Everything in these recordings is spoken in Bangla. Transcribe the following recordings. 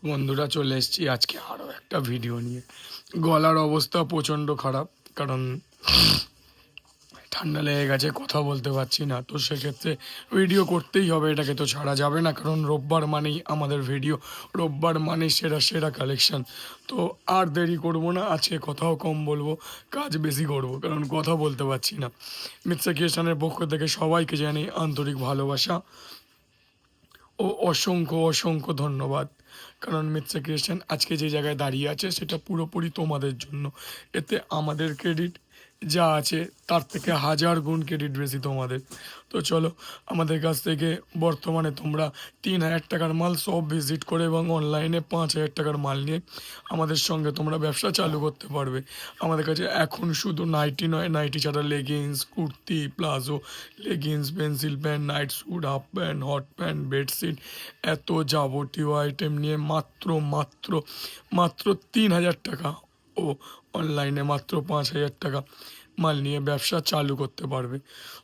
বন্ধুরা চলে এসেছি আজকে আরও একটা ভিডিও নিয়ে। গলার অবস্থা প্রচণ্ড খারাপ, কারণ ঠান্ডা লেগে গেছে, কথা বলতে পারছি না। তো সেক্ষেত্রে ভিডিও করতেই হবে, এটাকে তো ছাড়া যাবে না, কারণ রোববার মানেই আমাদের ভিডিও, রোববার মানেই সেরা সেরা কালেকশন। তো আর দেরি করব না, আজকে কথাও কম বলবো, কাজ বেশি করব, কারণ কথা বলতে পারছি না। মিৎসা ক্রিয়েশনের পক্ষ থেকে সবাইকে জানি আন্তরিক ভালোবাসা ও অসংখ্য অসংখ্য ধন্যবাদ। কারণ মিৎসা ক্রিয়েশন আজকে যে জায়গায় দাঁড়িয়ে আছে সেটা পুরোপুরি তোমাদের জন্য। এতে আমাদের ক্রেডিট যা আছে তার থেকে হাজার গুণ ক্রেডিট বেশি তোমাদের। তো চলো, আমাদের কাছ থেকে বর্তমানে তোমরা 3,000 টাকার মাল সব ভিজিট করে এবং অনলাইনে 5,000 টাকার মাল নিয়ে আমাদের সঙ্গে তোমরা ব্যবসা চালু করতে পারবে। আমাদের কাছে এখন শুধু নাইটি নয়, নাইটি ছাড়া leggings, kurti, palazzo, leggings, pencil pant, night sweet, half pant, hot pant, bedsheet, এত যাবতীয় আইটেম নিয়ে মাত্র মাত্র মাত্র 3,000 টাকা ও অনলাইনে মাত্র 5,000 টাকা মাল নিয়ে ব্যবসা চালু করতে পারবে।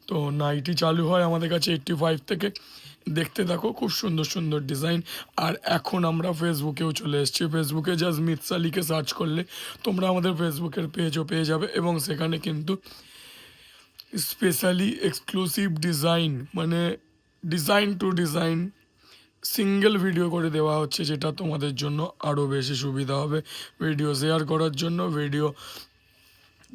তো নাইটি চালু হয় আমাদের কাছে 85 থেকে। দেখতে থাকো, খুব সুন্দর সুন্দর ডিজাইন। আর এখন আমরা ফেসবুকেও চলে এসেছি। ফেসবুকে জাস্ট মিৎসা লিখে সার্চ করলে তোমরা আমাদের ফেসবুকের পেজও পেয়ে যাবে, এবং সেখানে কিন্তু স্পেশালি এক্সক্লুসিভ ডিজাইন, মানে design to design single video করে দেওয়া হচ্ছে, যেটা তোমাদের জন্য আরও বেশি সুবিধা হবে ভিডিও শেয়ার করার জন্য, ভিডিও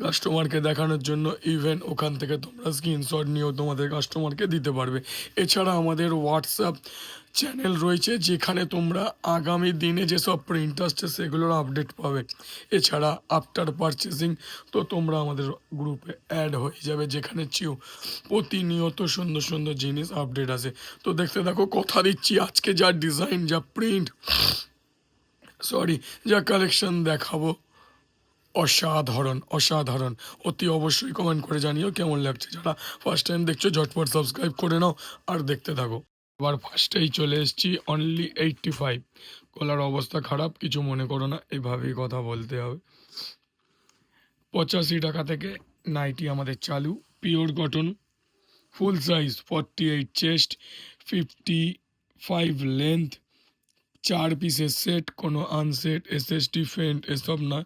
কাস্টমারকে দেখানোর জন্য। ইভেন ওখান থেকে তোমরা স্ক্রিনশট নিয়েও তোমাদের কাস্টমারকে দিতে পারবে। এছাড়া আমাদের হোয়াটসঅ্যাপ চ্যানেল রয়েছে, যেখানে তোমরা আগামী দিনে যেসব প্রিন্ট আসছে সেগুলোর আপডেট পাবে। এছাড়া আফটার পারচেসিং তো তোমরা আমাদের গ্রুপে অ্যাড হয়ে যাবে, যেখানে প্রতিনিয়ত সুন্দর সুন্দর জিনিস আপডেট আসে। তো দেখতে দেখো, কথা দিচ্ছি আজকে যা ডিজাইন, যা প্রিন্ট, যা কালেকশন দেখাবো, অসাধারণ অসাধারণ। অতি অবশ্যই কমেন্ট করে জানিও কেমন লাগছে। যারা ফার্স্ট টাইম দেখছো ঝটপট সাবস্ক্রাইব করে নাও আর দেখতে থাকো। এবার ফার্স্টেই চলে এসেছি অনলি 85। গলার অবস্থা খারাপ, কিছু মনে করো না, এভাবেই কথা বলতে হবে। 85 টাকা থেকে নাইটি আমাদের চালু, পিওর কটন, ফুল সাইজ, 48 চেস্ট, 55 লেন্থ, 4 পিসের সেট, কোনো আনসেট এসএসটি ফেন্ট এসব না,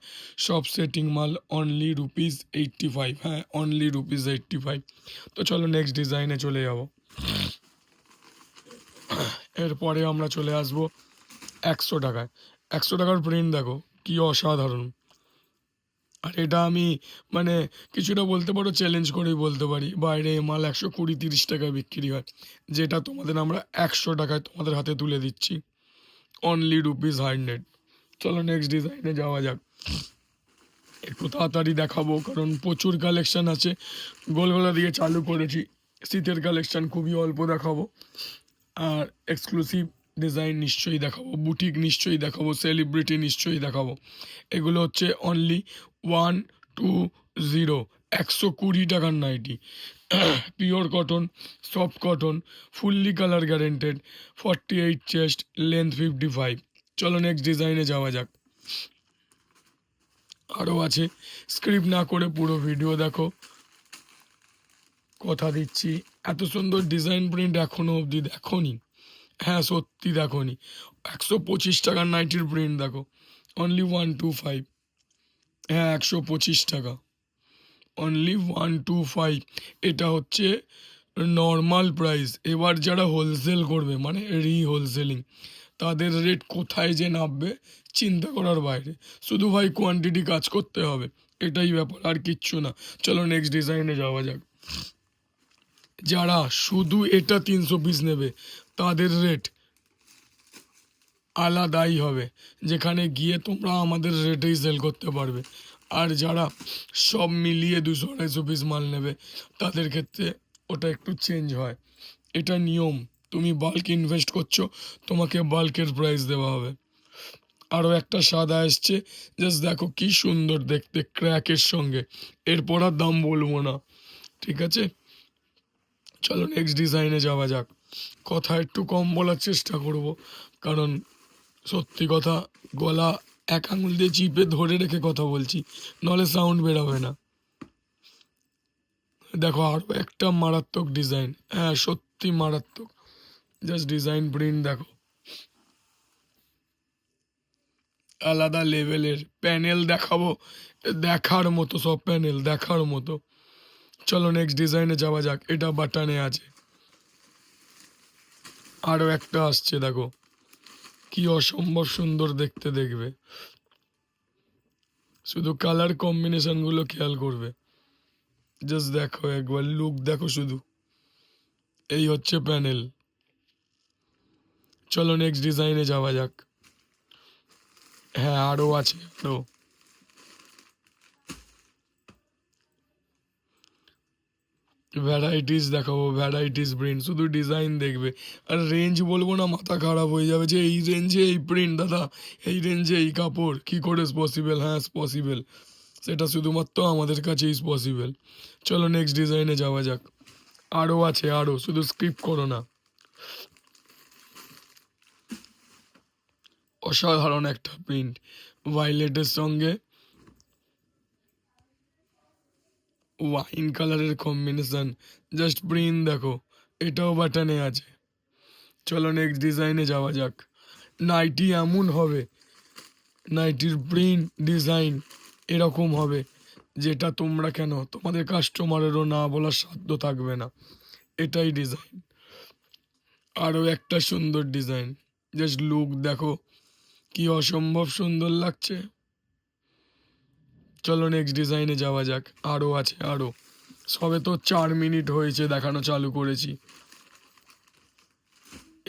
সব সেটিং মাল, অনলি ₹85। হ্যাঁ, অনলি ₹85। তো চলো নেক্সট ডিজাইনে চলে যাব। এরপরে আমরা চলে আসব 100 টাকায়। 100 টাকার প্রিন্ট দেখো কি অসাধারণ। আর এটা আমি মানে কিছুটা বলতে পারো চ্যালেঞ্জ করেই বলতে পারি, বাইরে এ মাল 120-130 টাকায় বিক্রি হয়, যেটা তোমাদের আমরা 100 টাকায় তোমাদের হাতে তুলে দিচ্ছি, অনলি ₹100। চলো নেক্সট ডিজাইনে যাওয়া যাক। একটু তাড়াতাড়ি দেখাবো কারণ প্রচুর কালেকশান আছে। গোলগলা দিয়ে চালু করেছি, শীতের কালেকশান খুবই অল্প দেখাবো। আর এক্সক্লুসিভ ডিজাইন নিশ্চয়ই দেখাবো, বুটিক নিশ্চয়ই দেখাবো, সেলিব্রিটি নিশ্চয়ই দেখাবো। এগুলো হচ্ছে অনলি 120, 120 টাকার nighty, pure cotton, soft cotton, fully colour guaranteed, 48 chest, length 55। চলো নেক্সট ডিজাইনে যাওয়া যাক। আরও আছে, স্ক্রিপ্ট না করে পুরো ভিডিও দেখো। কথা দিচ্ছি এত সুন্দর ডিজাইন প্রিন্ট এখনও অবধি দেখোনি। হ্যাঁ সত্যি দেখোনি। 125 টাকার নাইটির প্রিন্ট দেখো, অনলি 125। হ্যাঁ 125 টাকা, অনলি 125। এটা হচ্ছে নর্মাল প্রাইস। এবার যারা হোলসেল করবে মানে হোলসেলিং, তাদের রেট কোথায় যে নামবে চিন্তা করার বাইরে। শুধু ভাই কোয়ান্টিটি কাজ করতে হবে, এটাই ব্যাপার, আর কিচ্ছু না। চলো নেক্সট ডিজাইনে যাওয়া যাক। যারা শুধু এটা 300 পিস নেবে তাদের রেট আলাদাই হবে, যেখানে গিয়ে তোমরা আমাদের রেটেই সেল করতে পারবে। আর যারা সব মিলিয়ে 200-250 পিস মাল নেবে তাদের ক্ষেত্রে ওটা একটু চেঞ্জ হয়। এটা নিয়ম, তুমি বাল্ক ইনভেস্ট করছো, তোমাকে বাল্কের প্রাইস দেওয়া হবে। আরও একটা সাদা এসছে, জাস্ট দেখো কি সুন্দর দেখতে, ক্র্যাকের সঙ্গে। এরপর আর দাম বলবো না, ঠিক আছে। চলো নেক্সট ডিজাইনে যাওয়া যাক। কথা একটু কম বলার চেষ্টা করব, কারণ সত্যি কথা, গলা এক আঙুল দিয়ে চিপে ধরে রেখে কথা বলছি, নাহলে সাউন্ড বেরোবে না। দেখো আরও একটা মারাত্মক ডিজাইন, হ্যাঁ সত্যি মারাত্মক। জাস্ট ডিজাইন প্রিন্ট দেখো, আলাদা লেভেলের প্যানেল দেখাবো, দেখার মতো সব প্যানেল দেখার মতো। চলো নেক্সট ডিজাইনে যাওয়া যাক। এটা বাটনে আছে, আরও একটা আসছে দেখো, কি অসম্ভব সুন্দর দেখতে, দেখবে শুধু কালার কম্বিনেশনগুলো খেয়াল করবে, জাস্ট দেখো একবার, লুক দেখো শুধু। এই হচ্ছে প্যানেল। চলো নেক্সট ডিজাইনে যাওয়া যাক। হ্যাঁ আরও আছে, আরও ভ্যারাইটিস দেখাবো, ভ্যারাইটিস প্রিন্ট, শুধু ডিজাইন দেখবে। আর রেঞ্জ বলবো না, মাথা খারাপ হয়ে যাবে যে এই রেঞ্জে এই প্রিন্ট দাদা, এই রেঞ্জে এই কাপড় কী করে পসিবল? হ্যাঁ পসিবল, সেটা শুধুমাত্র আমাদের কাছেই পসিবল। চলো নেক্সট ডিজাইনে যাওয়া যাক। আরও আছে, আরও, শুধু স্কিপ করো না। অসাধারণ একটা প্রিন্ট, ভাইলেটের সঙ্গে ওয়াইন কালারের কম্বিনেশন, জাস্ট প্রিন্ট দেখো। এটাও বাটনে আছে। চলো নেক্সট ডিজাইনে যাওয়া যাক। নাইটি এমন হবে, নাইটির প্রিন্ট ডিজাইন এরকম হবে যেটা তোমরা কেন তোমাদের কাস্টমারেরও না বলার সাধ্য থাকবে না। এটাই ডিজাইন, আরও একটা সুন্দর ডিজাইন, জাস্ট লুক দেখো, কি অসম্ভব সুন্দর লাগছে। চলো নেক্সট ডিজাইনে যাওয়া যাক। আরও আছে, আরও, সবে তো 4 মিনিট হয়েছে দেখানো চালু করেছি।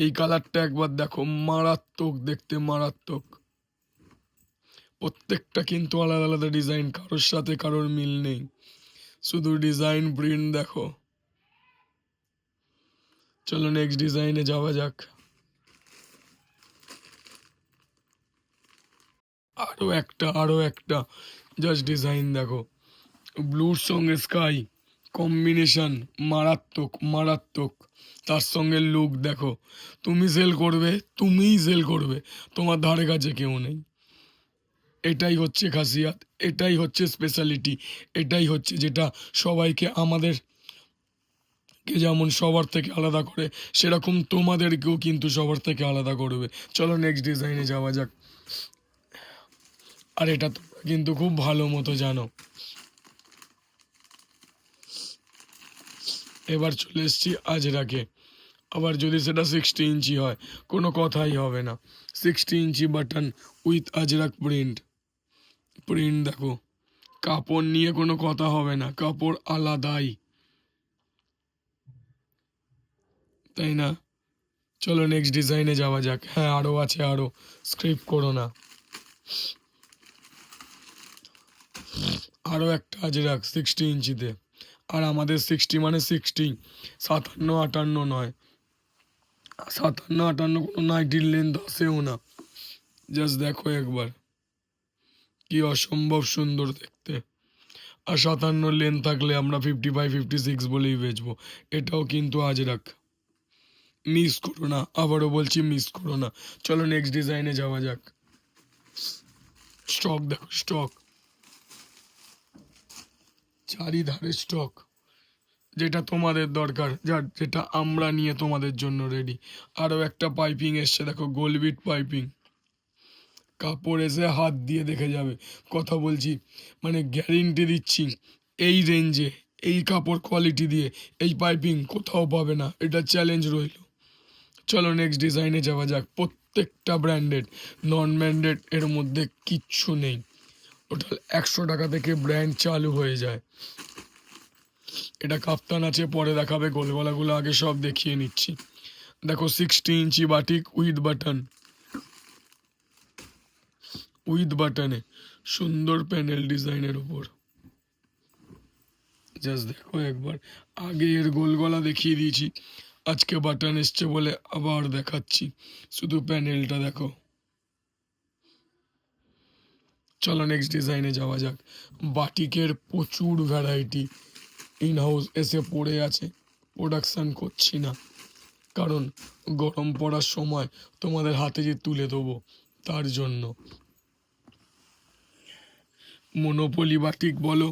এই কালারটা একবার দেখো, মারাত্মক দেখতে, মারাত্মক। প্রত্যেকটা কিন্তু আলাদা আলাদা ডিজাইন, কারোর সাথে কারোর মিল নেই, শুধু ডিজাইন প্রিন্ট দেখো। চলো নেক্সট ডিজাইনে যাওয়া যাক। আরও একটা, আরও একটা, জাস্ট ডিজাইন দেখো, ব্লুর সঙ্গে স্কাই কম্বিনেশন, মারাত্মক মারাত্মক। তার সঙ্গে লুক দেখো, তুমি সেল করবে, তুমিই সেল করবে, তোমার ধারে কাছে কেউ নেই। এটাই হচ্ছে খাসিয়াত, এটাই হচ্ছে স্পেশালিটি, এটাই হচ্ছে যেটা সবাইকে, আমাদেরকে যেমন সবার থেকে আলাদা করে, সেরকম তোমাদেরকেও কিন্তু সবার থেকে আলাদা করবে। চলো নেক্সট ডিজাইনে যাওয়া যাক। আর এটা তোমরা কিন্তু খুব ভালো মতো জানো। এবার চলে এসছি আজরাকে। আবার যদি সেটা 60 ইঞ্চি হয়, কোনো কথাই হবে না। 60 ইঞ্চি button with Ajrak print, print দেখো, কাপড় নিয়ে কোনো কথা হবে না, কাপড় আলাদাই, তাই না? চলো নেক্সট ডিজাইনে যাওয়া যাক। হ্যাঁ আরও আছে, আরও, স্ক্রিপ করো না। আরও একটা আজরাক 60 ইঞ্চিতে। আর আমাদের 60 মানে 60, 57 58 নয়, 57 58 কোনো নাইটির লেন্থ আসেও না। জাস্ট দেখো একবার, কি অসম্ভব সুন্দর দেখতে। আর 57 লেন্থ থাকলে আমরা 55 56 বলেই বেচবো। এটাও কিন্তু আজরাক, মিস করো না, আবারও বলছি মিস করো না। চলো নেক্সট ডিজাইনে যাওয়া যাক। স্টক দেখো, স্টক, চারিধারে স্টক, যেটা তোমাদের দরকার, যার যেটা আমরা নিয়ে তোমাদের জন্য রেডি। আরও একটা পাইপিং এসছে দেখো, গোলবিট পাইপিং, কাপড় এসে হাত দিয়ে দেখে যাবে, কথা বলছি, মানে গ্যারেন্টি দিচ্ছি, এই রেঞ্জে এই কাপড় কোয়ালিটি দিয়ে এই পাইপিং কোথাও পাবে না, এটা চ্যালেঞ্জ রইল। চলো নেক্সট ডিজাইনে যাওয়া যাক। প্রত্যেকটা ব্র্যান্ডেড, নন ব্র্যান্ডেড এর মধ্যে কিচ্ছু নেই, টোটাল 100 টাকা থেকে ব্র্যান্ড চালু হয়ে যায়। এটা কাপ্তান আছে, পরে দেখাবে, গোলগলাগুলো আগে সব দেখিয়ে নিচ্ছি। দেখো 60 ইঞ্চি বাটিক উইথ বাটন, উইথ বাটনে, সুন্দর প্যানেল ডিজাইনের উপর, জাস্ট দেখো একবার। আগে এর গোলগলা দেখিয়ে দিয়েছি, আজকে বাটন এসছে বলে আবার দেখাচ্ছি, শুধু প্যানেলটা দেখো। চলো নেক্সট ডিজাইনে যাওয়া যাক। বাটিকের প্রচুর ভ্যারাইটি ইন হাউস এসে পড়ে আছে, প্রোডাকশান করছি না, কারণ গরম পড়ার সময় তোমাদের হাতে যে তুলে দেবো, তার জন্য। মনোপলি বাটিক বলো,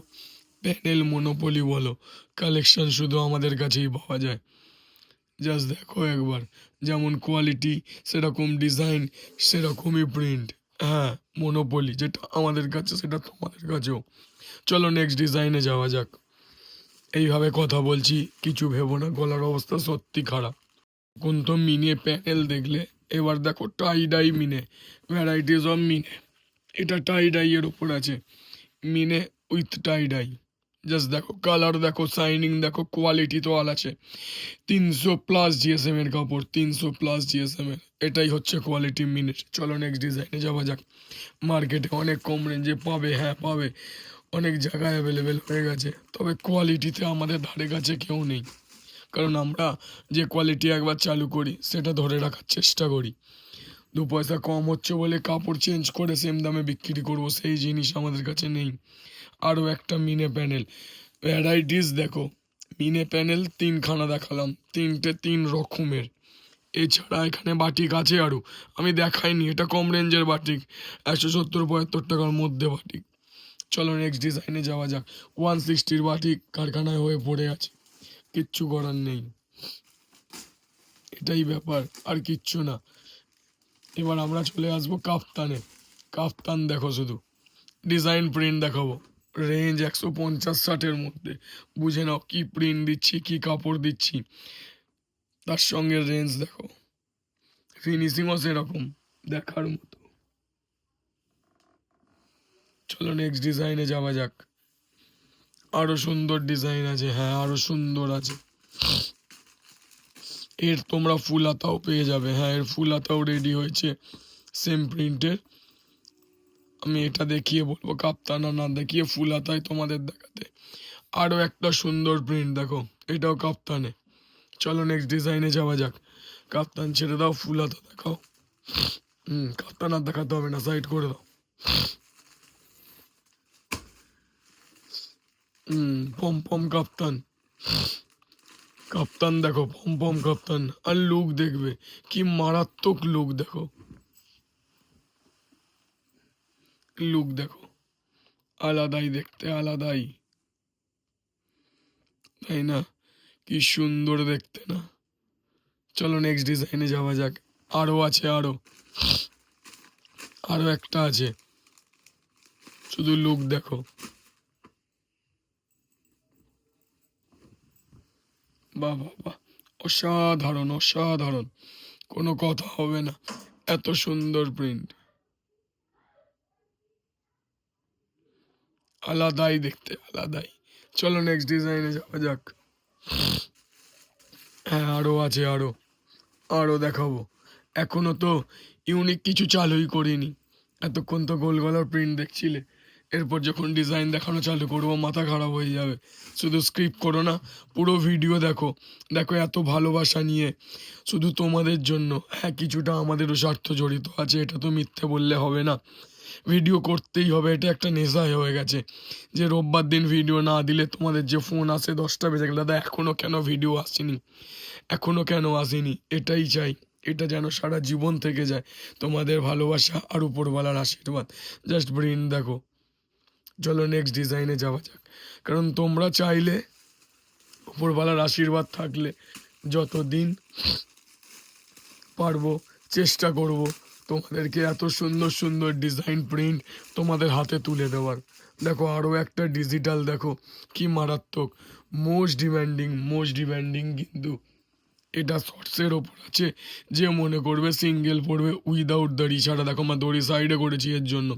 প্যানেল মনোপলি বলো, কালেকশন শুধু আমাদের কাছেই পাওয়া যায়। জাস্ট দেখো একবার, যেমন কোয়ালিটি সেরকম ডিজাইন, সেরকমই প্রিন্ট, হ্যাঁ, মনোপলি যেটা আমাদের কাছে সেটা তোমাদের কাছেও। চলো নেক্সট ডিজাইনে যাওয়া যাক। এইভাবে কথা বলছি, কিছু ভেবো না, গলার অবস্থা সত্যি খারাপ। কোন তো মিনে প্যানেল দেখলে, এবার দেখো টাই ডাই মিনে, ভ্যারাইটিস অফ মিনে। এটা টাই ডাই এর উপর আছে, মিনে উইথ টাই ডাই। জাস্ট দেখো কালার, দেখো শাইনিং, দেখো কোয়ালিটি তো আল আছে। 300+ জিএসএম এর কাপড়, 300+ জিএসএম এর, এটাই হচ্ছে কোয়ালিটি মিনিট। চলো নেক্সট ডিজাইনে যাওয়া যাক। মার্কেটে অনেক কম রেঞ্জে পাবে, হ্যাঁ পাবে, অনেক জায়গায় অ্যাভেলেবেল হয়ে গেছে, তবে কোয়ালিটিতে আমাদের ধারে কাছে কেউ নেই। কারণ আমরা যে কোয়ালিটি একবার চালু করি সেটা ধরে রাখার চেষ্টা করি। 2 পয়সা কম হচ্ছে বলে কাপড় চেঞ্জ করে সেম দামে বিক্রি করব, সেই জিনিস আমাদের কাছে নেই। আরও একটা মিনে প্যানেল, ভ্যারাইটিস দেখো। মিনে প্যানেল 3খানা দেখালাম, 3 রকমের। এছাড়া এখানে বাটিক আছে আরও, আমি দেখাইনি, এটা কম রেঞ্জের বাটিক, 170-75 টাকার মধ্যে বাটিক। চলো নেক্সট ডিজাইনে যাওয়া যাক। 160-র বাটিক কারখানায় হয়ে পড়ে আছে, কিচ্ছু করার নেই, এটাই ব্যাপার, আর কিচ্ছু না। এবার আমরা চলে আসবো কাফতানে। কাফতান দেখো, শুধু ডিজাইন প্রিন্ট দেখাবো। রেঞ্জ 150-60-এর মধ্যে, বুঝে নাও কি প্রিন্ট দিচ্ছি, কি কাপড় দিচ্ছি। তার সঙ্গে রেঞ্জ দেখো, ফিনিশিংও সেরকম, দেখার মতো। চলো নেক্সট ডিজাইনে যাওয়া যাক। আরো সুন্দর ডিজাইন আছে, হ্যাঁ আরো সুন্দর আছে। এর তোমরা ফুল হাতাও পেয়ে যাবে, হ্যাঁ এর ফুল হাতাও রেডি হয়েছে সেম প্রিন্টের। আমি এটা দেখিয়ে বলবো কাপ্তানা, না দেখিয়ে ফুল হাতায় তোমাদের দেখাতে। আরও একটা সুন্দর প্রিন্ট দেখো, এটাও কাপ্তানে। চলো নেক্সট ডিজাইনে যাওয়া যাক। কাপ্তান ছেড়ে দাও, ফুল হাতা দেখাও। কাপ্তান আর দেখাতে হবে না, সাইড করে দাও। পম পম কাপ্তান, কাপ্তান দেখো, পম পম কাপ্তান। আর লুক দেখবে কি মারাত্মক লুক, দেখো লুক দেখো, আলাদাই দেখতে, আলাদাই, তাই না? কি সুন্দর দেখতে না? চলো নেক্সট ডিজাইনে যাওয়া যাক। আরও আছে, আরও আরও একটা আছে, শুধু লুক দেখো। বাহ বাহ বাহ, অসাধারণ অসাধারণ, কোনো কথা হবে না, এত সুন্দর প্রিন্ট, আলাদাই দেখতে, আলাদাই। চলো নেক্সট ডিজাইনে যাওয়া যাক। হ্যাঁ আরও আছে, আরও আরও দেখাবো। এখনো তো ইউনিক কিছু চালুই করিনি, এতক্ষণ তো গোল গলার প্রিন্ট দেখছিলে। এরপর যখন ডিজাইন দেখানো চালু করবো মাথা খারাপ হয়ে যাবে। শুধু স্ক্রিপ্ট করো না, পুরো ভিডিও দেখো। দেখো এত ভালোবাসা নিয়ে, শুধু তোমাদের জন্য। হ্যাঁ কিছুটা আমাদেরও স্বার্থ জড়িত আছে, এটা তো মিথ্যে বললে হবে না। ভিডিও করতেই হবে, এটা একটা নেশায় হয়ে গেছে। যে রোববার দিন ভিডিও না দিলে তোমাদের যে ফোন আসে 10টা বেজে গেলে, দাদা এখনও কেন ভিডিও আসেনি, এখনও কেন আসেনি, এটাই চাই। এটা যেন সারা জীবন থেকে যায়, তোমাদের ভালোবাসা আর উপরওয়ালার আশীর্বাদ। জাস্ট ব্রেন দেখো। চলো নেক্সট ডিজাইনে যাওয়া যাক। কারণ তোমরা চাইলে, উপরওয়ালার আশীর্বাদ থাকলে, যতদিন পারবো চেষ্টা করব তোমাদেরকে এত সুন্দর সুন্দর ডিজাইন প্রিন্ট তোমাদের হাতে তুলে দেওয়ার। দেখো আরও একটা ডিজিটাল, দেখো কি মারাত্মক, মোস্ট ডিমান্ডিং কিন্তু। এটা শর্টসের ওপর আছে, যে মনে করবে সিঙ্গেল পড়বে উইদাউট দড়ি ছাড়া। দেখো আমার দড়ি সাইডে করেছি এর জন্য,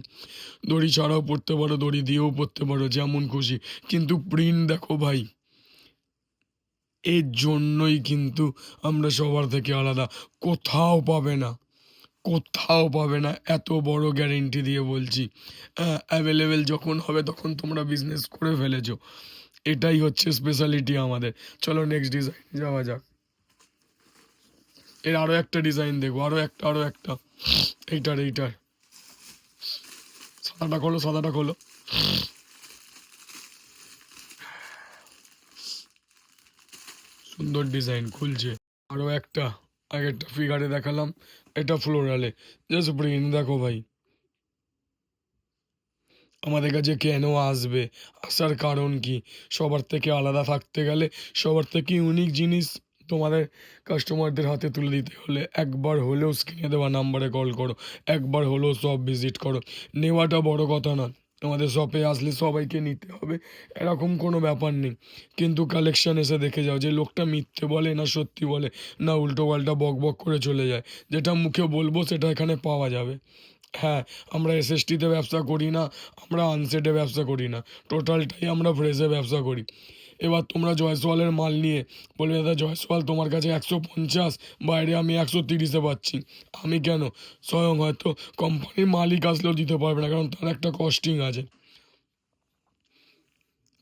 দড়ি ছাড়াও পড়তে পারো, দড়ি দিয়েও পড়তে পারো, যেমন খুশি। কিন্তু প্রিন্ট দেখো ভাই, এর জন্যই কিন্তু আমরা সবার থেকে আলাদা। কোথাও পাবে না, কোথাও পাবে না, এত বড় গ্যারেন্টি দিয়ে বলছি। অ্যাভেলেবেল যখন হবে তখন তোমরা বিজনেস করে ফেলেছো, এটাই হচ্ছে স্পেশালিটি আমাদের। চলো নেক্সট ডিজাইন যাওয়া যাক। এর আরও একটা ডিজাইন দেখবো, আরও একটা এইটার সাদাটা খোলো। সুন্দর ডিজাইন খুলছে। আরও একটা, আগেরটা ফিগারে দেখালাম, এটা ফ্লোরালে। জাস্ট প্রিন্ট দেখো ভাই। আমাদের কাছে কেন আসবে, আসার কারণ কি? সবার থেকে আলাদা থাকতে গেলে, সবার থেকে ইউনিক জিনিস তোমাদের কাস্টমারদের হাতে তুলে দিতে হলে একবার হলেও স্ক্রিনে দেওয়া নাম্বারে কল করো, একবার হলেও শপ ভিজিট করো। নেওয়াটা বড় কথা নয়, আমাদের শপে আসলে সবাইকে নিতে হবে এরকম কোনো ব্যাপার নেই, কিন্তু কালেকশন এসে দেখে যাও যে লোকটা মিথ্যে বলে না সত্যি বলে, না উল্টো পাল্টা বক বক করে চলে যায়। যেটা মুখে বলবো সেটা এখানে পাওয়া যাবে। হ্যাঁ, আমরা এসএসটিতে ব্যবসা করি না, আমরা আনসেটে ব্যবসা করি না, টোটালটাই আমরা ফ্রেশে ব্যবসা করি। এবার তোমরা জয়সওয়ালের মাল নিয়ে বলবে দাদা জয়সওয়াল তোমার কাছে 150, বাইরে আমি 130-এ পাচ্ছি। আমি কেন, স্বয়ং হয়তো কোম্পানির মালিক আসলেও দিতে পারবে না, কারণ তার একটা কস্টিং আছে।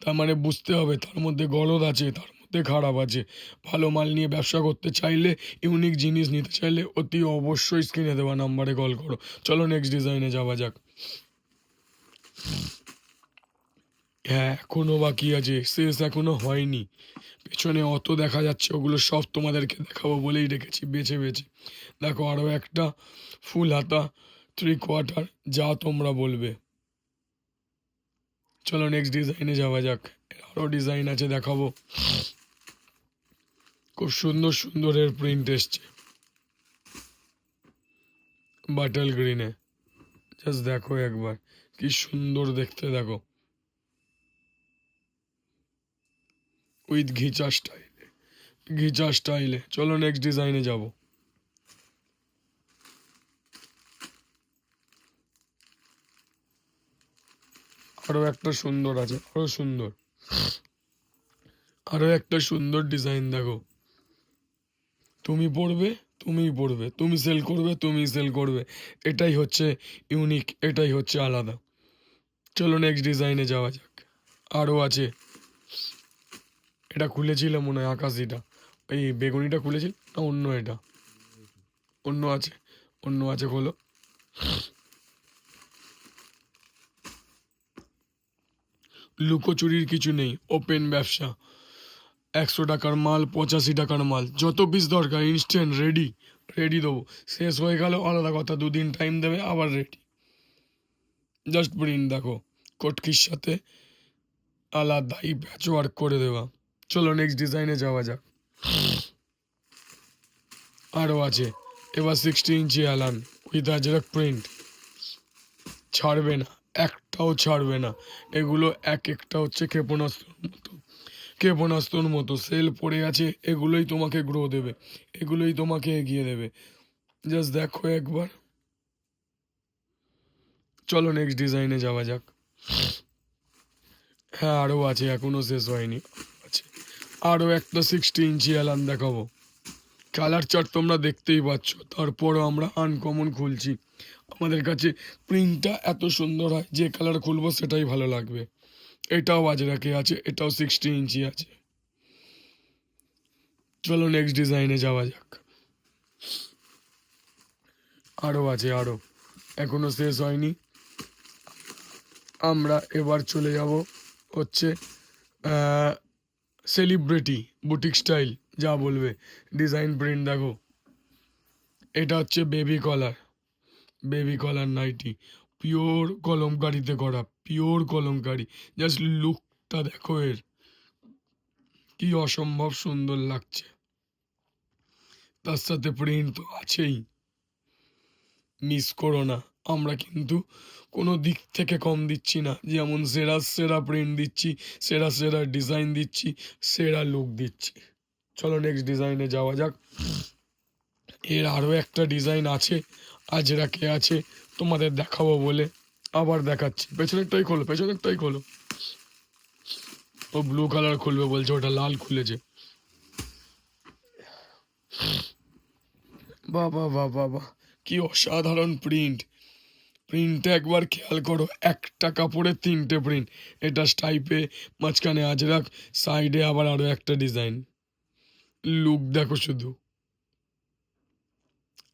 তার মানে বুঝতে হবে তার মধ্যে গলদ আছে, তার মধ্যে খারাপ আছে। ভালো মাল নিয়ে ব্যবসা করতে চাইলে, ইউনিক জিনিস নিতে চাইলে অতি অবশ্যই স্ক্রিনে দেওয়া নাম্বারে কল করো। চলো নেক্সট ডিজাইনে যাওয়া যাক। হ্যাঁ, এখনো বাকি আছে, শেষ এখনো হয়নি। পেছনে অত দেখা যাচ্ছে, ওগুলো সব তোমাদেরকে দেখাবো বলেই রেখেছি বেছে বেছে। দেখো আরও একটা ফুল হাতা, 3/4, যা তোমরা বলবে। চলো নেক্সট ডিজাইনে যাওয়া যাক। আরও ডিজাইন আছে দেখাবো, খুব সুন্দর সুন্দর এর প্রিন্ট এসছে বাটল গ্রিনে। জাস্ট দেখো একবার, কি সুন্দর দেখতে দেখো, উইথ ঘিচা স্টাইলে, ঘিচা স্টাইলে। চলো নেক্সট ডিজাইনে যাব। আরও একটা সুন্দর আছে, আরও সুন্দর, আরও একটা সুন্দর ডিজাইন দেখো। তুমি পড়বে, তুমিই পড়বে, তুমি সেল করবে, তুমি সেল করবে। এটাই হচ্ছে ইউনিক, এটাই হচ্ছে আলাদা। চলো নেক্সট ডিজাইনে যাওয়া যাক। আরও আছে, এটা খুলেছিল মনে হয় আকাশিটা, এই বেগুনিটা খুলেছিল না অন্য, এটা অন্য আছে, অন্য আছে, খোলো। লুকোচুরির কিছু নেই, ওপেন ব্যবসা। 100 টাকার মাল, 85 টাকার মাল, যত পিস দরকার ইনস্ট্যান্ট রেডি, রেডি দেবো। শেষ হয়ে গেল আলাদা কথা, 2 দিন টাইম দেবে আবার রেডি। জাস্ট প্রিন্ট দেখো, কটকির সাথে আলাদাই প্যাচ ওয়ার্ক করে দেওয়া। চলো নেক্সট ডিজাইনে যাওয়া যাক। আরও আছে, এবার 60 ইঞ্চি অ্যালান উইথ আজরাক প্রিন্ট, ছাড়বে না, একটাও ছাড়বে না। এগুলো এক একটা হচ্ছে ক্ষেপণাস্ত্রর মতো, ক্ষেপণাস্ত্রর মতো সেল পড়ে আছে, এগুলোই তোমাকে গ্রো দেবে, এগুলোই তোমাকে এগিয়ে দেবে। জাস্ট দেখো একবার। চলো নেক্সট ডিজাইনে যাওয়া যাক। হ্যাঁ আরও আছে, এখনো শেষ হয়নি, আছে আরও একটা 60 ইঞ্চি অ্যালান দেখাবো। কালার চার্ট তোমরা দেখতেই পাচ্ছ, তারপরও আমরা আনকমন খুলছি। আমাদের কাছে প্রিন্টটা এত সুন্দর হয়, যে কালার খুলবো সেটাই ভালো লাগবে। এটাও আজরাকে আছে, এটাও 60 ইঞ্চি আছে। চলো নেক্সট ডিজাইনে যাওয়া যাক। আরও আছে, আরও, এখনো শেষ হয়নি। আমরা এবার চলে যাব হচ্ছে সেলিব্রিটি বুটিক স্টাইল, যা বলবে। ডিজাইন প্রিন্ট দেখো, এটা হচ্ছে বেবি কলার, বেবি কলার নাইটি, পিওর কলমকারিতে করা, পিওর কলমকারি। জাস্ট লুকটা দেখো এর, কি অসম্ভব সুন্দর লাগছে। তার সাথে প্রিন্ট তো আছেই, মিস করো না। আমরা কিন্তু কোনো দিক থেকে কম দিচ্ছি না, যেমন সেরা সেরা প্রিন্ট দিচ্ছি, সেরা সেরা ডিজাইন দিচ্ছি, সেরা লুক দিচ্ছি। চলো নেক্সট ডিজাইনে যাওয়া যাক। এর আরও একটা ডিজাইন আছে, আজরাকে আছে, তোমাদের দেখাবো বলে আবার দেখাচ্ছি। পেছনেরটাই খোলো, পেছনেরটাই খোলো। ও ব্লু কালার খুলবে বলছে, ওটা লাল খুলেছে। বাবা বাবা বাহ, কি অসাধারণ প্রিন্ট। প্রিন্টটা একবার খেয়াল করো, একটা কাপড়ে 3টে প্রিন্ট। এটা স্টাইপে, মাঝখানে আজরাক, সাইডে আবার আরও একটা ডিজাইন। লুক দেখো শুধু,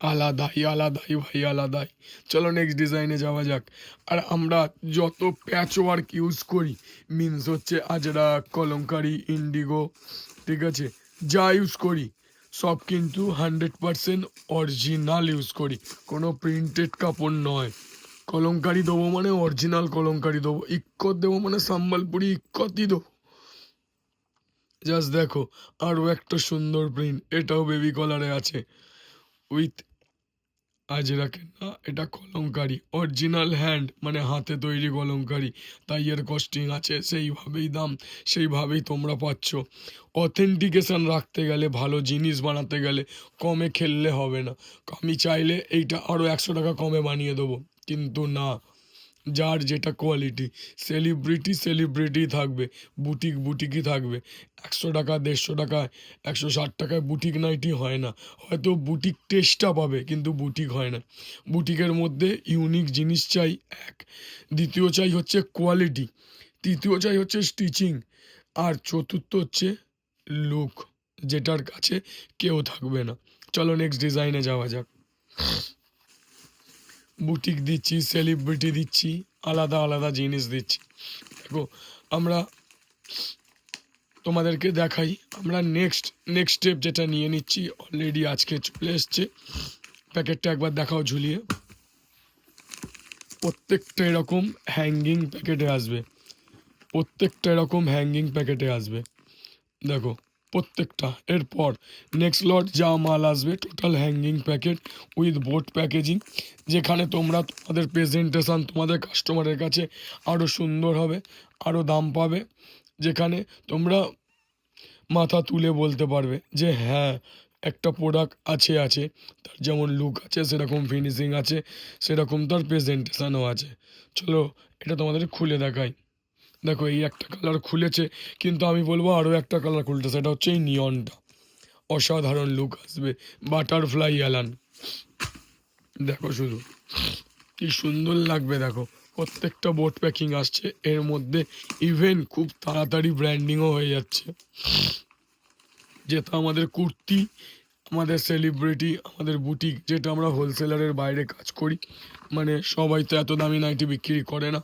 আলাদাই আলাদাই ভাই, আলাদাই। চলো নেক্সট ডিজাইনে যাওয়া যাক। আর আমরা যত প্যাচ ওয়ার্ক ইউজ করি, মিন্স হচ্ছে আজরাক, কলমকারি, ইন্ডিগো, ঠিক আছে, যা ইউজ করি সব কিন্তু 100% অরিজিনাল ইউজ করি, কোনো প্রিন্টেড কাপড় নয়। কলমকারি দেবো মানে অরিজিনাল কলমকারি দেবো, ইক্কত দেবো মানে সম্বলপুরি ইক্কতই দেবো। জাস্ট দেখো, আরও একটা সুন্দর প্রিন্ট, এটাও বেবি কলারে আছে উইথ আজরাকে না, এটা কলমকারি অরিজিনাল হ্যান্ড, মানে হাতে তৈরি কলমকারি, তাই এর কস্টিং আছে, সেইভাবেই দাম, সেইভাবেই তোমরা পাচ্ছ। অথেন্টিকেশন রাখতে গেলে, ভালো জিনিস বানাতে গেলে কমে খেললে হবে না। আমি চাইলে এইটা আরও 100 টাকা কমে বানিয়ে দেবো, কিন্তু না, যার যেটা কোয়ালিটি, সেলিব্রিটি সেলিব্রিটি থাকবে, বুটিক বুটিকই থাকবে। 100 টাকা 150 টাকায় 160 টাকায় বুটিক নাইটি হয় না। হয়তো বুটিক টেস্টটা পাবে কিন্তু বুটিক হয় না। বুটিকের মধ্যে ইউনিক জিনিস চাই এক, দ্বিতীয় চাই হচ্ছে কোয়ালিটি, তৃতীয় চাই হচ্ছে স্টিচিং, আর চতুর্থ হচ্ছে লুক, যেটার কাছে কেউ থাকবে না। চলো নেক্সট ডিজাইনে যাওয়া যাক। বুটিক দিচ্ছি, সেলিব্রিটি দিচ্ছি, আলাদা আলাদা জিনিস দিচ্ছি। দেখো, আমরা তোমাদেরকে দেখাই, আমরা নেক্সট নেক্সট স্টেপ যেটা নিয়ে নিচ্ছি, অলরেডি আজকে চলে এসছে। প্যাকেটটা একবার দেখাও ঝুলিয়ে। প্রত্যেকটা এরকম হ্যাঙ্গিং প্যাকেটে আসবে, প্রত্যেকটা এরকম হ্যাঙ্গিং প্যাকেটে আসবে। দেখো প্রত্যেকটা। এরপর নেক্সট লট যা মাল আসবে total hanging packet with boat packaging, যেখানে তোমরা তোমাদের প্রেজেন্টেশন তোমাদের কাস্টমারের কাছে আরও সুন্দর হবে, আরও দাম পাবে, যেখানে তোমরা মাথা তুলে বলতে পারবে যে হ্যাঁ, একটা প্রোডাক্ট আছে আছে, তার যেমন লুক আছে সেরকম ফিনিশিং আছে, সেরকম তার প্রেজেন্টেশনও আছে। চলো এটা তোমাদের খুলে দেখাই। দেখো এই একটা কালার খুলেছে, কিন্তু আমি বলবো আরও একটা কালার খুলতে, সেটা হচ্ছে এই নিয়নটা, অসাধারণ লুক আসবে, বাটারফ্লাই অ্যালান। দেখো শুধু কি সুন্দর লাগবে, দেখো প্রত্যেকটা বোট প্যাকিং আসছে এর মধ্যে, ইভেন খুব তাড়াতাড়ি ব্র্যান্ডিংও হয়ে যাচ্ছে। যেটা আমাদের কুর্তি, আমাদের সেলিব্রিটি, আমাদের বুটিক, যেটা আমরা হোলসেলারের বাইরে কাজ করি, মানে সবাই তো এত দামি নাইটি বিক্রি করে না,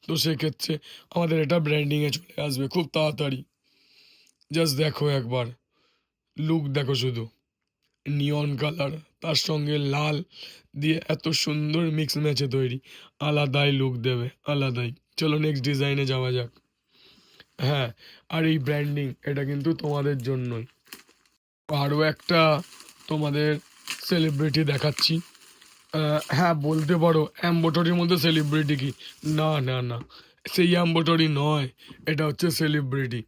তো সেক্ষেত্রে আমাদের এটা ব্র্যান্ডিংয়ে চলে আসবে খুব তাড়াতাড়ি। জাস্ট দেখো একবার লুক, দেখো শুধু নিয়ন কালার, তার সঙ্গে লাল দিয়ে এত সুন্দর মিক্স ম্যাচে তৈরি, আলাদাই লুক দেবে, আলাদাই। চলো নেক্সট ডিজাইনে যাওয়া যাক। হ্যাঁ, আর এই ব্র্যান্ডিং এটা কিন্তু তোমাদের জন্যই। আরও একটা তোমাদের সেলিব্রিটি দেখাচ্ছি। হ্যাঁ বলতে পারো অ্যাম্বোটারির মধ্যে সেলিব্রিটি কি, না না না, সেই অ্যাম্বোটারি নয়, এটা হচ্ছে সেলিব্রিটি।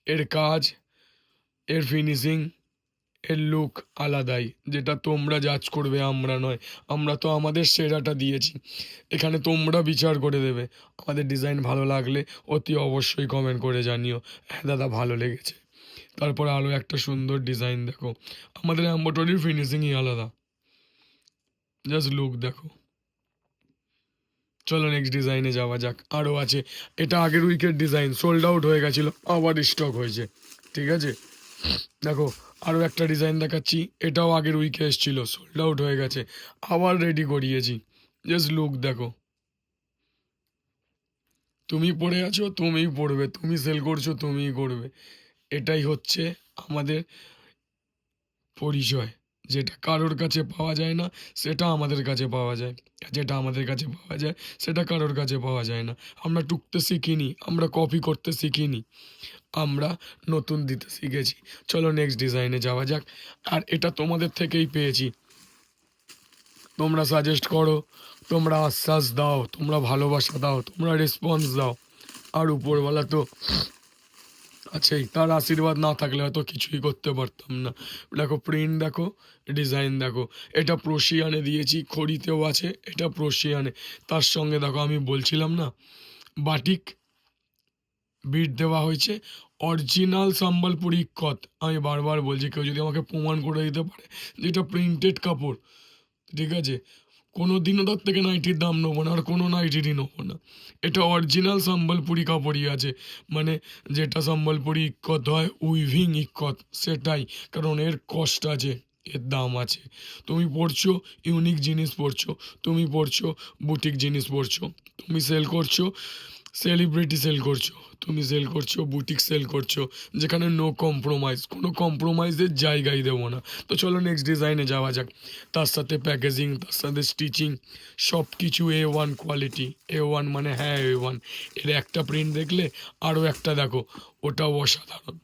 এর কাজ, এর ফিনিশিং, এর লুক আলাদাই, যেটা তোমরা জাজ করবে, আমরা নয়। আমরা তো আমাদের সেরাটা দিয়েছি, এখানে তোমরা বিচার করে দেবে। আমাদের ডিজাইন ভালো লাগলে অতি অবশ্যই কমেন্ট করে জানিও, হ্যাঁ দাদা ভালো লেগেছে। তারপর আরও একটা সুন্দর ডিজাইন দেখো, আমাদের এম্ব্রয়ডারির ফিনিশিংই আলাদা, জাস্ট লুক দেখো। চলো নেক্সট ডিজাইনে যাওয়া যাক, আরও আছে। এটা আগের উইকের ডিজাইন, সোল্ড আউট হয়ে গেছিলো, আবার স্টক হয়েছে, ঠিক আছে। দেখো আরও একটা ডিজাইন দেখাচ্ছি, এটাও আগের উইকে এসেছিল, সোল্ড আউট হয়ে গেছে, আবার রেডি করিয়েছি, জাস্ট লুক দেখো। তুমি পড়ে আছো, তুমিই পড়বে, তুমি সেল করছো, তুমিই করবে। এটাই হচ্ছে আমাদের পরিচয়, যেটা কারোর কাছে পাওয়া যায় না সেটা আমাদের কাছে পাওয়া যায়, যেটা আমাদের কাছে পাওয়া যায় সেটা কারোর কাছে পাওয়া যায় না। আমরা টুকতে শিখিনি, আমরা কপি করতে শিখিনি, আমরা নতুন দিতে শিখেছি। চলো নেক্সট ডিজাইনে যাওয়া যাক। আর এটা তোমাদের থেকেই পেয়েছি, তোমরা সাজেস্ট করো, তোমরা আশ্বাস দাও, তোমরা ভালোবাসা দাও, তোমরা রেসপন্স দাও, আর উপরওয়ালা তো আছেই, তার আশীর্বাদ না থাকলে হয়তো কিছুই করতে পারতাম না। দেখো প্রিন্ট দেখো, ডিজাইন দেখো, এটা প্রশিয়ানে দিয়েছি, খড়িতেও আছে, এটা প্রশিয়ানে। তার সঙ্গে দেখো আমি বলছিলাম না, বাটিক বিট দেওয়া হয়েছে, অরিজিনাল সম্বলপুরি ইক্কত। আমি বারবার বলছি, কেউ যদি আমাকে প্রমাণ করে দিতে পারে যেটা প্রিন্টেড কাপড়, ঠিক আছে, কোনো দিনও তার থেকে নাইটির দাম নেবো না, আর কোনো নাইটিরই নেবো না। এটা অরিজিনাল সম্বলপুরি কাপড়ই আছে, মানে যেটা সম্বলপুরি ইক্কত হয়, উইভিং ইক্কত, সেটাই, কারণ এর কষ্ট আছে, এর দাম আছে। তুমি পড়ছো ইউনিক জিনিস পড়ছো, তুমি পড়ছো বুটিক জিনিস পড়ছো, তুমি সেল করছো সেলিব্রিটি সেল করছো, তুমি সেল করছো বুটিক সেল করছো, যেখানে নো কম্প্রোমাইজ, কোনো কম্প্রোমাইজের জায়গায় দেবো না। তো চলো নেক্সট ডিজাইনে যাওয়া যাক। তার সাথে প্যাকেজিং, তার সাথে স্টিচিং, সব কিছু A1 কোয়ালিটি, A1 মানে হ্যাঁ A1। এর একটা প্রিন্ট দেখলে আরও একটা দেখো, ওটাও অসাধারণ।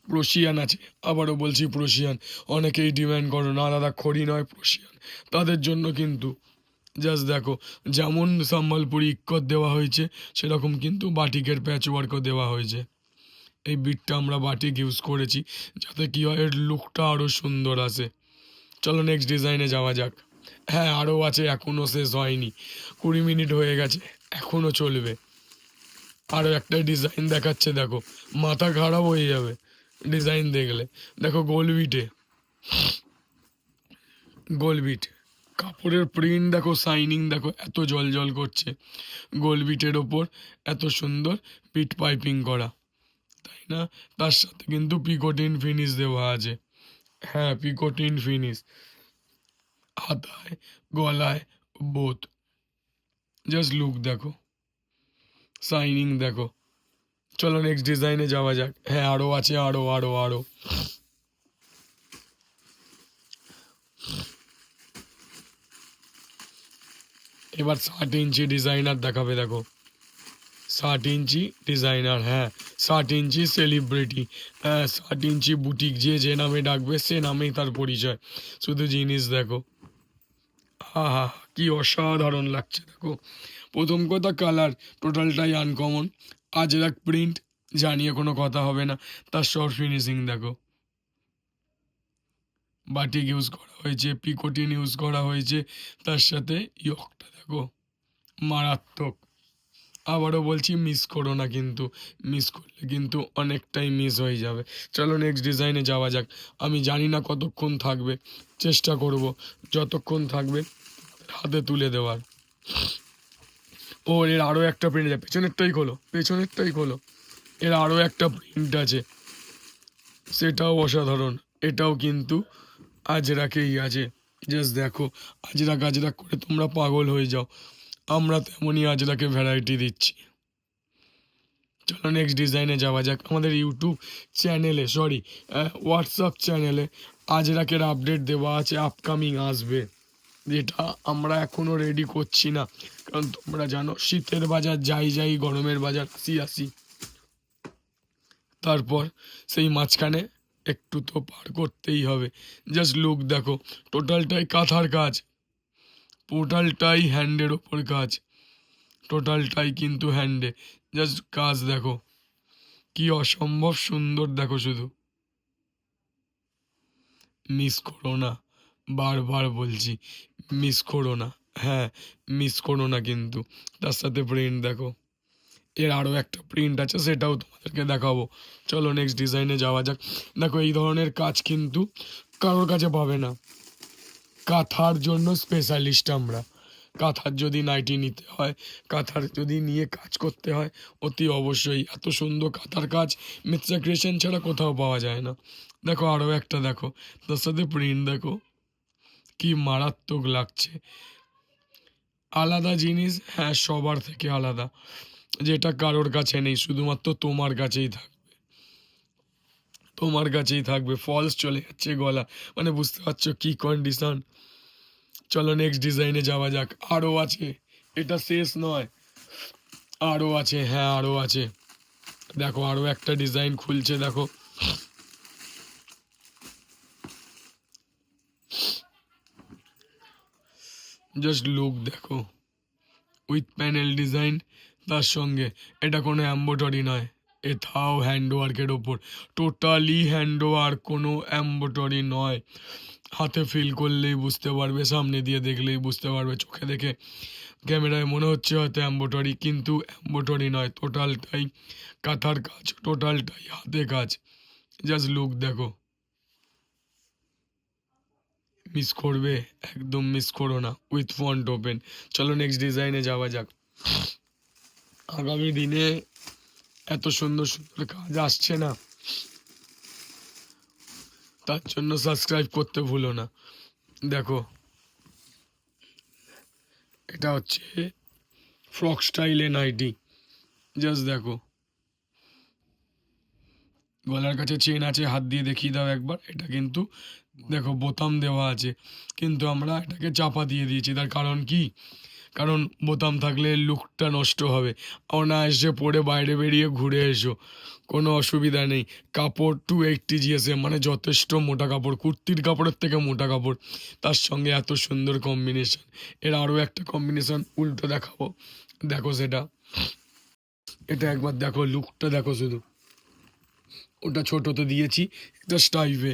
প্রশিয়ান আছে, আবারও বলছি প্রশিয়ান। অনেকেই ডিমান্ড করো না দাদা খড়ি নয় প্রশিয়ান, তাদের জন্য কিন্তু জাস্ট দেখো, যেমন সম্বলপুরি ইক্কত দেওয়া হয়েছে সেরকম কিন্তু বাটিকের প্যাচ ওয়ার্কও দেওয়া হয়েছে। এই বিটটা আমরা বাটিক ইউজ করেছি যাতে কী হয় এর লুকটা আরও সুন্দর আসে। চলো নেক্সট ডিজাইনে যাওয়া যাক। হ্যাঁ আরও আছে, এখনও শেষ হয়নি, 20 মিনিট হয়ে গেছে, এখনও চলবে। আরও একটা ডিজাইন দেখাচ্ছে, দেখো মাথা খারাপ হয়ে যাবে ডিজাইন দেখলে। দেখো গোলবিটে, গোলবিট কাপড়ের প্রিন্ট দেখো, শাইনিং দেখো, এত জল জল করছে। গোলবিটের ওপর এত সুন্দর বিট পাইপিং করা, তাই না? তার সাথে কিন্তু পিকোটিন ফিনিশ দেওয়া আছে। হ্যাঁ পিকোটিন ফিনিশ, হাতায় গলায় বোথ। জাস্ট লুক দেখো, শাইনিং দেখো। চলো নেক্সট ডিজাইনে যাওয়া যাক। হ্যাঁ আরও আছে, আরও আরও আরও। এবার 60 ইঞ্চি ডিজাইনার দেখাবে, দেখো 60 ইঞ্চি ডিজাইনার, হ্যাঁ 60 ইঞ্চি সেলিব্রিটি, হ্যাঁ 60 ইঞ্চি বুটিক, যে যে নামে ডাকবে সে নামেই তার পরিচয়। শুধু জিনিস দেখো, হা হা কি অসাধারণ লাগছে দেখো। প্রথম কথা কালার টোটালটাই আনকমন, আজরাক প্রিন্ট জানিয়ে কোনো কথা হবে না। তার শর্ট ফিনিশিং দেখো, বাটিক ইউজ করা হয়েছে, পিকোটিন ইউজ করা হয়েছে, তার সাথে ইয়কটা দেখো মারাত্মক। আবারও বলছি মিস করো না কিন্তু, মিস করলে কিন্তু অনেকটাই মিস হয়ে যাবে। চলো নেক্সট ডিজাইনে যাওয়া যাক। আমি জানি না কতক্ষণ থাকবে, চেষ্টা করব যতক্ষণ থাকবে হাতে তুলে দেওয়ার। ও এর আরও একটা প্রিন্ট আছে, পেছনেরটাই খোলো, পেছনেরটাই খোলো। এর আরও একটা প্রিন্ট আছে, সেটাও অসাধারণ। এটাও কিন্তু আজরাকেই আছে। জাস্ট দেখো, আজরাক আজরাক করে তোমরা পাগল হয়ে যাও। আমরা তেমনই আজরাকে ভ্যারাইটি দিচ্ছি। চলো নেক্সট ডিজাইনে যাওয়া যাক। আমাদের ইউটিউব চ্যানেলে, সরি হোয়াটসঅ্যাপ চ্যানেলে আজরাকের আপডেট দেওয়া আছে, আপকামিং আসবে, যেটা আমরা এখনও রেডি করছি না, কারণ তোমরা জানো শীতের বাজার যাই যাই, গরমের বাজার আসি আসি। তারপর সেই মাঝখানে একটু তো পার করতেই হবে। জাস্ট লুক দেখো, টোটালটাই কাঁথার কাজ, টোটালটাই হ্যান্ডের ওপর কাজ, টোটালটাই কিন্তু হ্যান্ডে। জাস্ট কাজ দেখো কি অসম্ভব সুন্দর, দেখো শুধু মিস করো না, বারবার বলছি মিস করো না। হ্যাঁ মিস করো না কিন্তু। তার সাথে প্রিন্ট দেখো, এর আরও একটা প্রিন্ট আছে, সেটাও তোমাদেরকে দেখাবো। চলো নেক্সট ডিজাইনে যাওয়া যাক। দেখো এই ধরনের কাজ কিন্তু কারোর কাছে পাবে না, কাঁথার জন্য স্পেশালিস্ট আমরা। কাঁথার যদি নাইটি নিতে হয়, কাঁথার যদি নিয়ে কাজ করতে হয়, অতি অবশ্যই এত সুন্দর কাঁথার কাজ মিত্রা ক্রিয়েশন ছাড়া কোথাও পাওয়া যায় না। দেখো আরও একটা দেখো, তার সাথে প্রিন্ট দেখো কি মারাত্মক লাগছে। আলাদা জিনিস, হ্যাঁ সবার থেকে আলাদা, যেটা কারোর কাছে নেই, শুধুমাত্র তোমার কাছেই থাকবে, তোমার কাছেই থাকবে। ফলস চলে যাচ্ছে গলা, মানে বুঝতে পারছো কি কন্ডিশন। চলো নেক্সট ডিজাইনে যাওয়া যাক। আরও আছে, এটা শেষ নয়, আরও আছে, হ্যাঁ আরও আছে। দেখো আরও একটা ডিজাইন খুলছে, দেখো জাস্ট লুক দেখো, উইথ প্যানেল ডিজাইন, তার সঙ্গে এটা কোনো এম্বোটারি নয়, এটাও হ্যান্ডওয়ার্কের ওপর, টোটালি হ্যান্ডওয়ার্ক, কোনো এম্বোটারি নয়। হাতে ফিল করলেই বুঝতে পারবে, সামনে দিয়ে দেখলেই বুঝতে পারবে, চোখে দেখে ক্যামেরায় মনে হচ্ছে হয়তো এম্বোটারি, কিন্তু এম্বোটারি নয়, টোটালটাই কাঁথার কাজ, টোটালটাই হাতে কাজ। জাস্ট লুক দেখো, মিস করবে, একদম মিস করো না, উইথ ফন্ট ওপেন। চলো নেক্সট ডিজাইনে যাওয়া যাক। আগামী দিনে এত সুন্দর সুন্দর কাজ আসছে না, তার জন্য সাবস্ক্রাইব করতে ভুলো না। দেখো এটা হচ্ছে ফ্রক স্টাইলে নাইটি, জাস্ট দেখো গলার কাছে চেন আছে, হাত দিয়ে দেখিয়ে দাও একবার। এটা কিন্তু দেখো বোতাম দেওয়া আছে, কিন্তু আমরা এটাকে চাপা দিয়ে দিয়েছি, তার কারণ কি, কারণ বোতাম থাকলে লুকটা নষ্ট হবে। অনায়াসে পরে বাইরে বেরিয়ে ঘুরে এসো, কোনো অসুবিধা নেই। কাপড় 280 জিএসএম, মানে যথেষ্ট মোটা কাপড়, কুর্তির কাপড়ের থেকে মোটা কাপড়, তার সঙ্গে এত সুন্দর কম্বিনেশন। এর আরও একটা কম্বিনেশন উল্টো দেখাবো, দেখো সেটা। এটা একবার দেখো, লুকটা দেখো শুধু। ওটা ছোটোতে দিয়েছি, এটা স্টাইভে,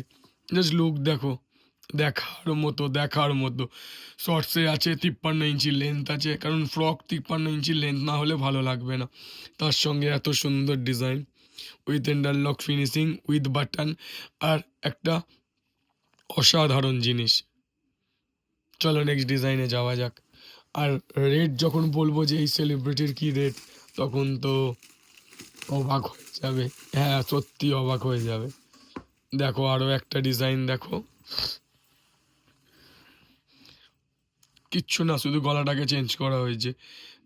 জাস্ট লুক দেখো, দেখার মতো, দেখার মতো। শর্টসে আছে 53 ইঞ্চি লেন্থ আছে, কারণ ফ্রক 53 ইঞ্চি লেন্থ না হলে ভালো লাগবে না। তার সঙ্গে এত সুন্দর design, with interlock finishing, with button, আর একটা অসাধারণ জিনিস। চলো নেক্সট ডিজাইনে যাওয়া যাক। আর রেট যখন বলবো যে এই সেলিব্রিটির কী রেট, তখন তো অবাক হয়ে যাবে। হ্যাঁ, সত্যি অবাক হয়ে যাবে। দেখো আরও একটা ডিজাইন দেখো, কিচ্ছু না, শুধু গলাটাকে চেঞ্জ করা হয়েছে,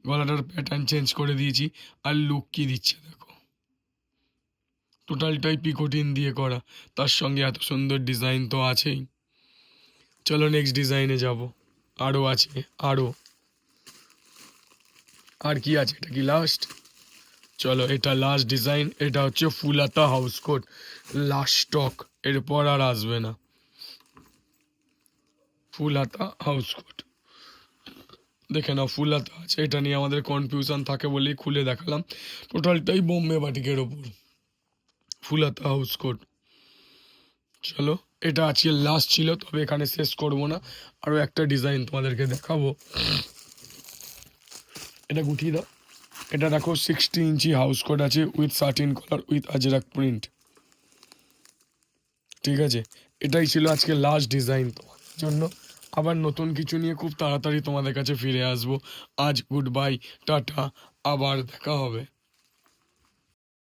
গলাটার প্যাটার্ন চেঞ্জ করে দিয়েছি। আর লুক কি দিচ্ছে দেখো, টোটালটাই পিকোটিন দিয়ে করা, তার সঙ্গে এত সুন্দর ডিজাইন তো আছেই। চলো নেক্সট ডিজাইনে যাব। আরও আছে, আরও। আর কি আছে, এটা কি লাস্ট? চলো এটা লাস্ট ডিজাইন। এটা হচ্ছে ফুলাতা হাউস কোট, লাস্ট স্টক, এরপর আর আসবে না। ফুলাতা হাউস কোট দেখে নাও, ফুলাতা আছে। এটা নিয়ে আমাদের কনফিউশন থাকে বলেই খুলে দেখালাম। টোটালটাই বোম্বে বাটিকের ওপর, ফুলাতা হাউস কোট। চলো এটা আজকে লাস্ট ছিল, তবে এখানে শেষ করব না, আরও একটা ডিজাইন তোমাদেরকে দেখাবো। এটা গুটিয়ে দাও। এটা দেখো 60 ইঞ্চি হাউস কোট আছে, with satin collar, with Ajrak print. ঠিক আছে, এটাই ছিল আজকে লাস্ট ডিজাইন তোমাদের জন্য। আবার নতুন কিছু নিয়ে খুব তাড়াতাড়ি তোমাদের কাছে ফিরে আসবো। আজ গুড বাই, টাটা, আবার দেখা হবে।